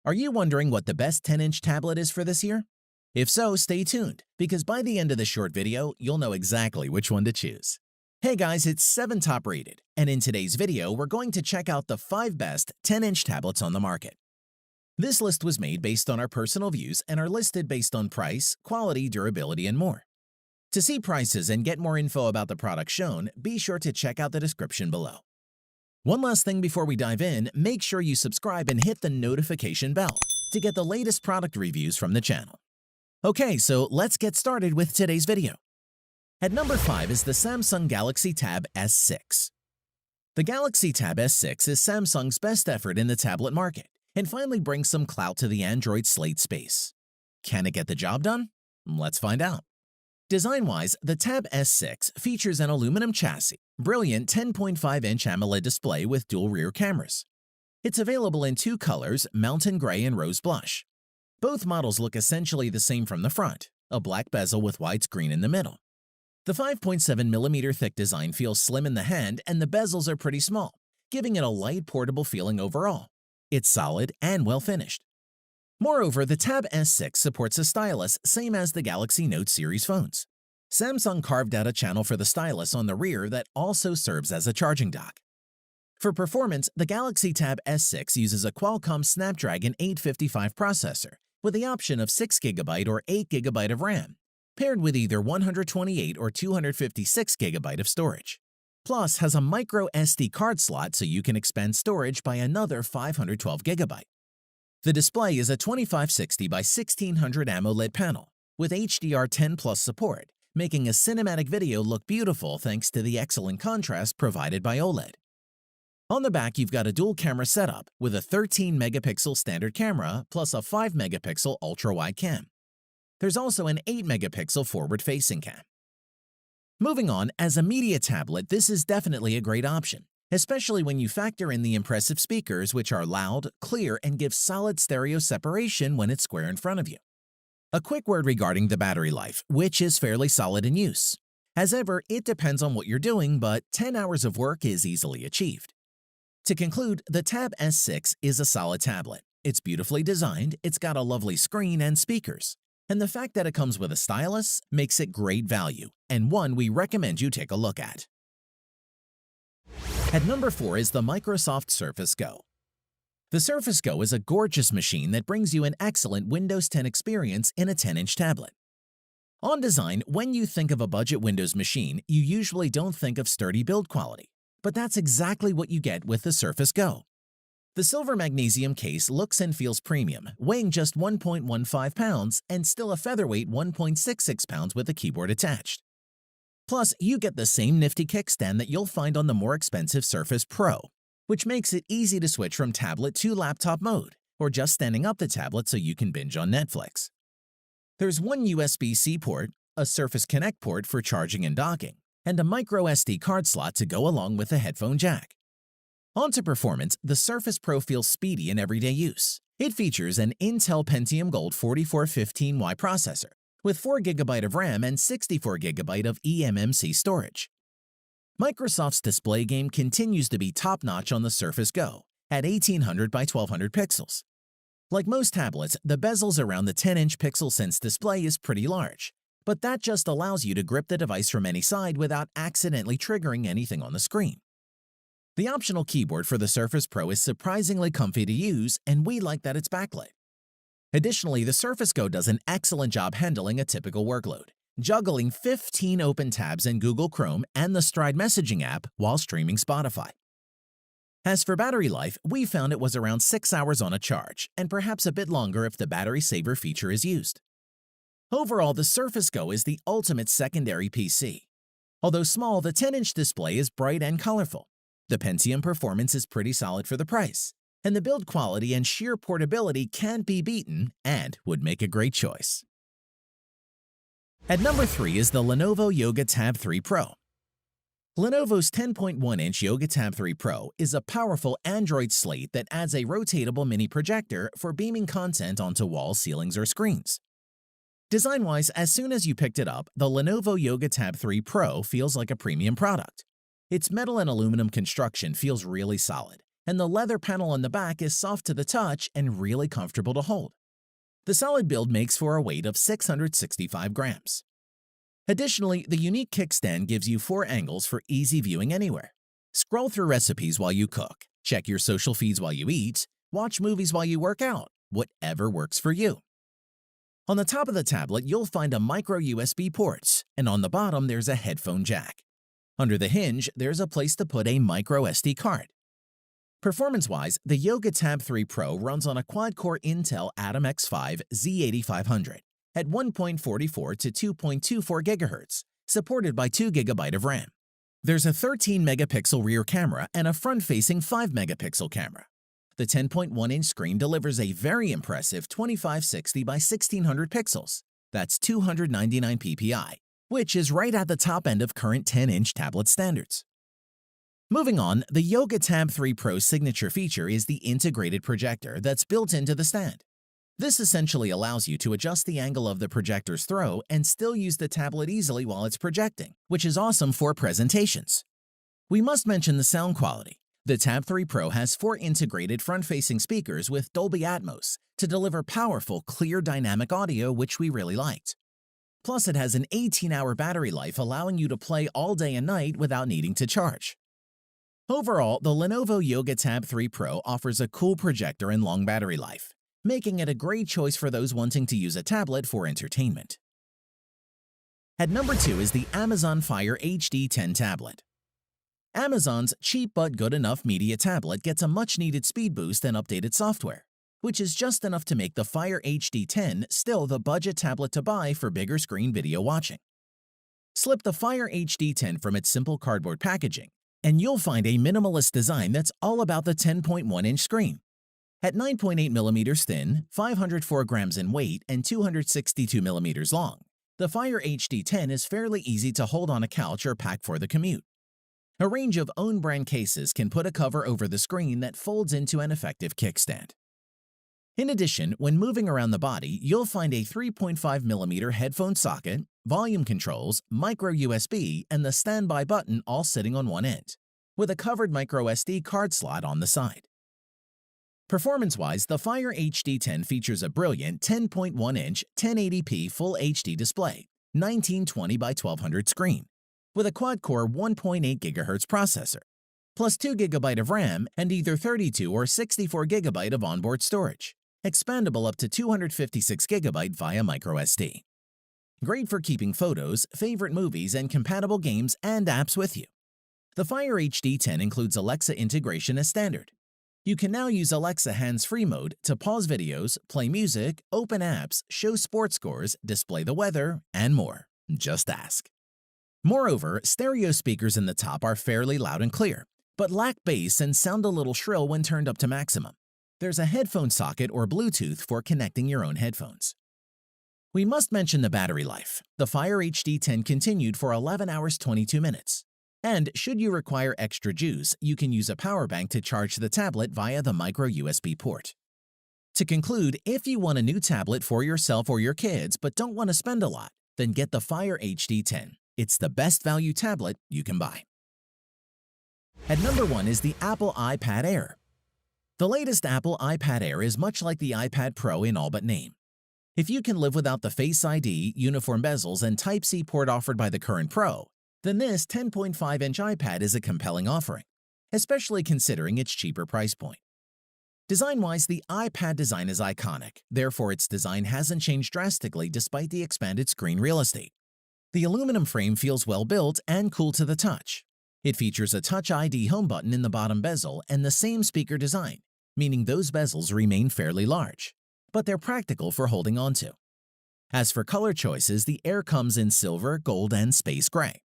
Are you wondering what the best 10-inch tablet is for this year? If so, stay tuned, because by the end of this short video, you'll know exactly which one to choose. Hey guys, it's 7 Top Rated, and in today's video, we're going to check out the 5 best 10-inch tablets on the market. This list was made based on our personal views and are listed based on price, quality, durability, and more. To see prices and get more info about the products shown, be sure to check out the description below. One last thing before we dive in, make sure you subscribe and hit the notification bell to get the latest product reviews from the channel. Okay, so let's get started with today's video. At number 5 is the Samsung Galaxy Tab S6. The Galaxy Tab S6 is Samsung's best effort in the tablet market and finally brings some clout to the Android slate space. Can it get the job done? Let's find out. Design-wise, the Tab S6 features an aluminum chassis, brilliant 10.5-inch AMOLED display with dual rear cameras. It's available in 2 colors, mountain gray and rose blush. Both models look essentially the same from the front, a black bezel with widescreen in the middle. The 5.7mm thick design feels slim in the hand and the bezels are pretty small, giving it a light, portable feeling overall. It's solid and well-finished. Moreover, the Tab S6 supports a stylus same as the Galaxy Note series phones. Samsung carved out a channel for the stylus on the rear that also serves as a charging dock. For performance, the Galaxy Tab S6 uses a Qualcomm Snapdragon 855 processor with the option of 6GB or 8GB of RAM, paired with either 128 or 256GB of storage. Plus has a micro SD card slot so you can expand storage by another 512GB. The display is a 2560 by 1600 AMOLED panel with HDR10 Plus support, making a cinematic video look beautiful thanks to the excellent contrast provided by OLED. On the back, you've got a dual camera setup with a 13-megapixel standard camera plus a 5-megapixel ultra-wide cam. There's also an 8-megapixel forward-facing cam. Moving on, as a media tablet, this is definitely a great option, especially when you factor in the impressive speakers, which are loud, clear, and give solid stereo separation when it's square in front of you. A quick word regarding the battery life, which is fairly solid in use. As ever, it depends on what you're doing, but 10 hours of work is easily achieved. To conclude, the Tab S6 is a solid tablet. It's beautifully designed, it's got a lovely screen and speakers, and the fact that it comes with a stylus makes it great value, and one we recommend you take a look at. At number 4 is the Microsoft Surface Go. The Surface Go is a gorgeous machine that brings you an excellent Windows 10 experience in a 10-inch tablet. On design, when you think of a budget Windows machine, you usually don't think of sturdy build quality, but that's exactly what you get with the Surface Go. The silver magnesium case looks and feels premium, weighing just 1.15 pounds and still a featherweight 1.66 pounds with a keyboard attached. Plus, you get the same nifty kickstand that you'll find on the more expensive Surface Pro, which makes it easy to switch from tablet to laptop mode, or just standing up the tablet so you can binge on Netflix. There's one USB-C port, a Surface Connect port for charging and docking, and a micro SD card slot to go along with the headphone jack. On to performance, the Surface Pro feels speedy in everyday use. It features an Intel Pentium Gold 4415Y processor with 4GB of RAM and 64GB of eMMC storage. Microsoft's display game continues to be top-notch on the Surface Go at 1800 by 1200 pixels. Like most tablets, the bezels around the 10-inch PixelSense display is pretty large, but that just allows you to grip the device from any side without accidentally triggering anything on the screen. The optional keyboard for the Surface Pro is surprisingly comfy to use, and we like that it's backlit. Additionally, the Surface Go does an excellent job handling a typical workload, juggling 15 open tabs in Google Chrome and the Stride messaging app while streaming Spotify. As for battery life, we found it was around 6 hours on a charge, and perhaps a bit longer if the battery saver feature is used. Overall, the Surface Go is the ultimate secondary PC. Although small, the 10-inch display is bright and colorful. The Pentium performance is pretty solid for the price, and the build quality and sheer portability can't be beaten and would make a great choice. At number 3 is the Lenovo Yoga Tab 3 Pro. Lenovo's 10.1-inch Yoga Tab 3 Pro is a powerful Android slate that adds a rotatable mini projector for beaming content onto walls, ceilings, or screens. Design-wise, as soon as you picked it up, the Lenovo Yoga Tab 3 Pro feels like a premium product. Its metal and aluminum construction feels really solid, and the leather panel on the back is soft to the touch and really comfortable to hold. The solid build makes for a weight of 665 grams. Additionally, the unique kickstand gives you 4 angles for easy viewing anywhere. Scroll through recipes while you cook, check your social feeds while you eat, watch movies while you work out, whatever works for you. On the top of the tablet, you'll find a micro USB port, and on the bottom there's a headphone jack. Under the hinge, there's a place to put a micro SD card. Performance-wise, the Yoga Tab 3 Pro runs on a quad-core Intel Atom X5 Z8500 at 1.44 to 2.24 GHz, supported by 2 GB of RAM. There's a 13-megapixel rear camera and a front-facing 5-megapixel camera. The 10.1-inch screen delivers a very impressive 2560 by 1600 pixels. That's 299 ppi, which is right at the top end of current 10-inch tablet standards. Moving on, the Yoga Tab 3 Pro's signature feature is the integrated projector that's built into the stand. This essentially allows you to adjust the angle of the projector's throw and still use the tablet easily while it's projecting, which is awesome for presentations. We must mention the sound quality. The Tab 3 Pro has 4 integrated front-facing speakers with Dolby Atmos to deliver powerful, clear dynamic audio, which we really liked. Plus, it has an 18-hour battery life, allowing you to play all day and night without needing to charge. Overall, the Lenovo Yoga Tab 3 Pro offers a cool projector and long battery life, making it a great choice for those wanting to use a tablet for entertainment. At number 2 is the Amazon Fire HD 10 tablet. Amazon's cheap but good enough media tablet gets a much-needed speed boost and updated software, which is just enough to make the Fire HD 10 still the budget tablet to buy for bigger screen video watching. Slip the Fire HD 10 from its simple cardboard packaging, and you'll find a minimalist design that's all about the 10.1-inch screen. At 9.8 millimeters thin, 504 grams in weight, and 262 millimeters long, the Fire HD 10 is fairly easy to hold on a couch or pack for the commute. A range of own-brand cases can put a cover over the screen that folds into an effective kickstand. In addition, when moving around the body, you'll find a 3.5mm headphone socket, volume controls, micro USB, and the standby button all sitting on one end, with a covered micro SD card slot on the side. Performance-wise, the Fire HD 10 features a brilliant 10.1-inch 1080p Full HD display, 1920 by 1200 screen, with a quad-core 1.8 GHz processor, plus 2 GB of RAM and either 32 or 64 GB of onboard storage, expandable up to 256 GB via microSD. Great for keeping photos, favorite movies, and compatible games and apps with you. The Fire HD 10 includes Alexa integration as standard. You can now use Alexa hands-free mode to pause videos, play music, open apps, show sports scores, display the weather, and more. Just ask. Moreover, stereo speakers in the top are fairly loud and clear, but lack bass and sound a little shrill when turned up to maximum. There's a headphone socket or Bluetooth for connecting your own headphones. We must mention the battery life. The Fire HD 10 continued for 11 hours 22 minutes. And should you require extra juice, you can use a power bank to charge the tablet via the micro USB port. To conclude, if you want a new tablet for yourself or your kids but don't want to spend a lot, then get the Fire HD 10. It's the best value tablet you can buy. At number 1 is the Apple iPad Air. The latest Apple iPad Air is much like the iPad Pro in all but name. If you can live without the Face ID, uniform bezels, and Type-C port offered by the current Pro, then this 10.5-inch iPad is a compelling offering, especially considering its cheaper price point. Design-wise, the iPad design is iconic, therefore its design hasn't changed drastically despite the expanded screen real estate. The aluminum frame feels well-built and cool to the touch. It features a Touch ID home button in the bottom bezel and the same speaker design, meaning those bezels remain fairly large, but they're practical for holding onto. As for color choices, the Air comes in silver, gold, and space gray.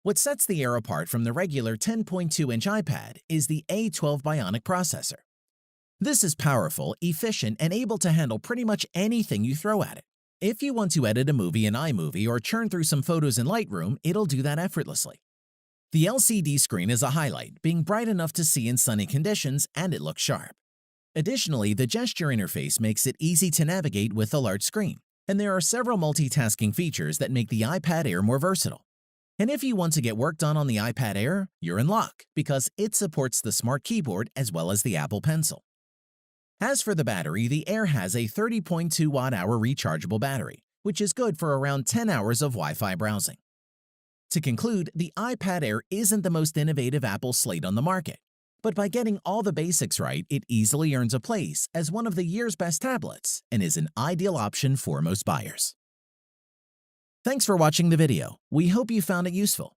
What sets the Air apart from the regular 10.2-inch iPad is the A12 Bionic processor. This is powerful, efficient, and able to handle pretty much anything you throw at it. If you want to edit a movie in iMovie or churn through some photos in Lightroom, it'll do that effortlessly. The LCD screen is a highlight, being bright enough to see in sunny conditions, and it looks sharp. Additionally, the gesture interface makes it easy to navigate with a large screen, and there are several multitasking features that make the iPad Air more versatile. And if you want to get work done on the iPad Air, you're in luck because it supports the Smart Keyboard as well as the Apple Pencil. As for the battery, the Air has a 30.2 watt-hour rechargeable battery, which is good for around 10 hours of Wi-Fi browsing. To conclude, the iPad Air isn't the most innovative Apple slate on the market, but by getting all the basics right, it easily earns a place as one of the year's best tablets and is an ideal option for most buyers. Thanks for watching the video. We hope you found it useful.